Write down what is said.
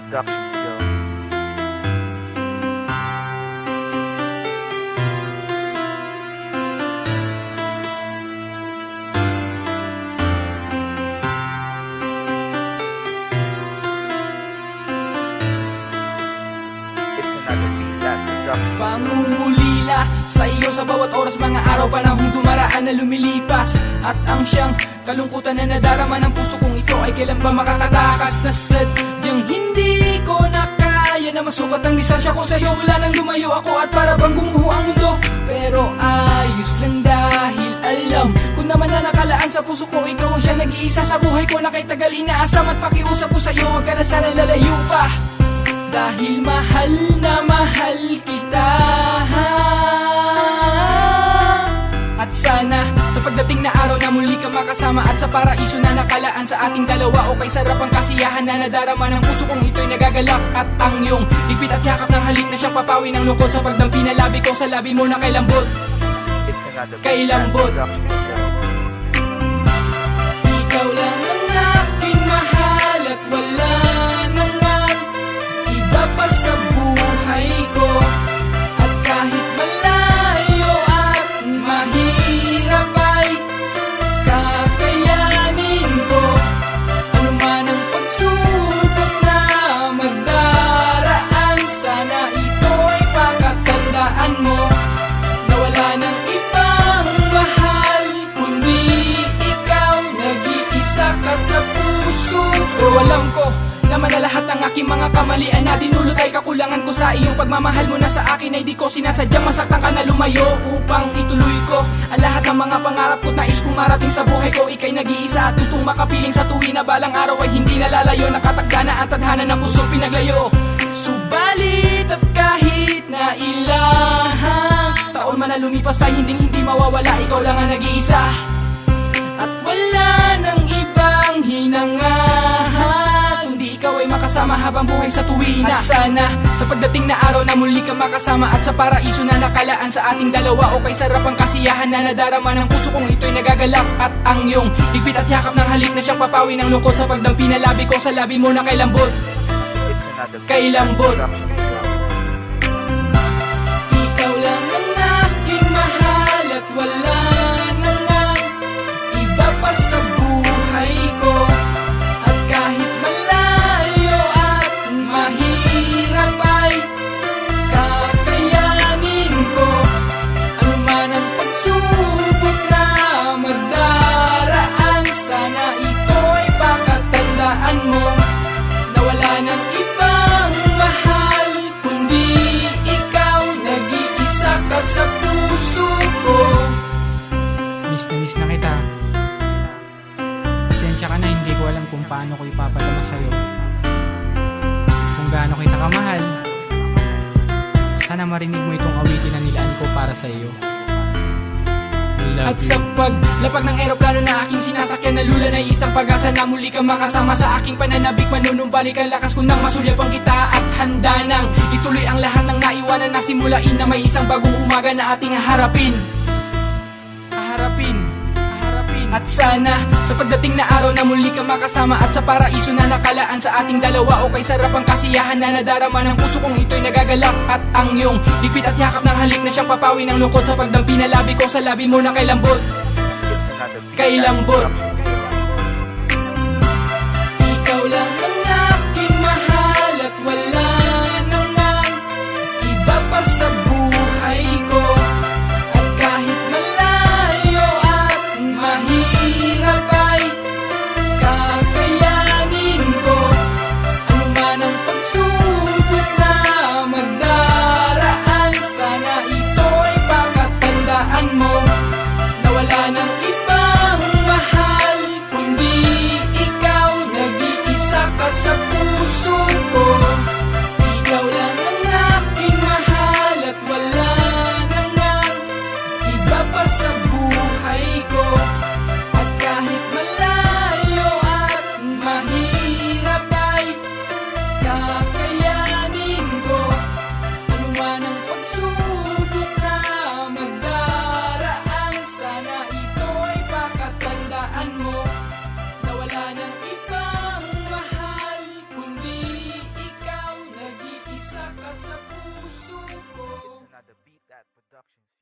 Productions, yo. It's another beat that Productions. Pangungulila sa iyo sa bawat oras, mga araw, panahong dumaraan na lumilipas. At ang siyang kalungkutan na nadarama ng puso kong ito ay kailan ba makakatakas. Na sadyang hindi ko na kaya na masukat ang distansya ko sa'yo mula nang lumayo ako at para bang gumuho ang mundo. Pero ayos lang dahil alam ko naman na nakalaan sa puso ko, ikaw ang siya nag-iisa sa buhay ko na kay tagal inaasam. At pakiusap ko sa'yo, huwag ka na sana lalayo pa, dahil mahal na mahal kita. At sana sa pagdating na araw na muli ka makasama, at sa paraiso na nakalaan sa ating dalawa, o kay sarap ang kasiyahan na nadarama ng puso kong ito'y nagagalak. At ang iyong higpit at yakap ng halik na siyang papawi ng lungkot sa pagdampi na labi ko sa labi mo na kay lambot. It's another beat Kay that lambot. Productions, yo. Ikaw lang ang aking mahal at wala naman iba pa sa buhay ko. At kahit malayo at mahirap ay kakayanin ko ano man ang pagsubok na magdaraan. Sana ito'y pakatandaan mo na wala nang ibang mahal kundi ikaw, nag-iisa ka sa puso ko. Alam ko naman na lahat ng aking mga kamalian na dinulot ay kakulangan ko sa iyong pagmamahal mo na sa akin ay di ko sinasadyang masaktan ka na lumayo upang ituloy ko ang lahat ng mga pangarap ko't nais kong marating sa buhay ko. Ika'y nag-iisa at gustong makapiling sa tuwi na balang araw ay hindi nalalayo. Nakatakda na ang tadhana ng pusong pinaglayo. Subalit at kahit na ilang taon man na lumipas ay hindi mawawala, ikaw lang ang nag-iisa. At wala nang ibang hinangahan kundi ikaw ay makasama habang buhay sa tuwina. At sana sa pagdating na araw na muli ka makasama, at sa paraiso na nakalaan sa ating dalawa, o kay sarap ang kasiyahan na nadarama ng puso kong ito'y nagagalak. At ang iyong higpit at yakap ng halik na siyang papawi ng lungkot sa pagdampi na labi ko sa labi mo na kay lambot. It's another beat Kay that lambot. Productions, yo. Ikaw lang ang aking mahal at wala nang iba pa sa buhay ko. At kahit malayo at mahirap ay kakayanin ko ano man ang pagsubok na magdaraan. Sana ito'y pakatandaan mo na wala nang ibang mahal kundi ikaw, nag-iisa ka sa puso ko. Misna na kita, sensya ka na hindi ko alam kung paano ko'y papadama sa'yo. Kung gaano ko'y nakamahal, kung di ikaw alam kung paano ko'y papadama sa'yo. Kung gaano ko'y nakamahal, kung di ikaw alam kung paano ko'y papadama sa'yo. Sana marinig mo itong awitin na nilaan ko para sa iyo. At sa paglapag ng eroplano na aking sinasakyan, nalulan ay isang pag-asa na muli kang makasama sa aking pananabik. Manunumbalik ang lakas ko nang masulyapang kita, at handa nang ituloy ang lahat ng naiwanan na simulain, na may isang bagong umaga na ating haharapin. At sana sa pagdating na araw na muli ka makasama, at sa paraiso na nakalaan sa ating dalawa, o kay sarap ang kasiyahan na nadarama ng puso kong ito'y nagagalak. At ang iyong higpit at yakap ng halik na siyang papawi ng lungkot sa pagdampi na labi ko sa labi mo na kay lambot. It's another beat Kay that lambot. Productions, yo. Ikaw lang ang aking mahal at wala nang iba pa sa buhay ko. At kahit malayo at mahirap ay kakayanin ko ano man ang pagsubok na magdaraan. Sana ito'y pakatandaan mo na wala nang ibang mahal ka sa puso ko. It's another beat that productions.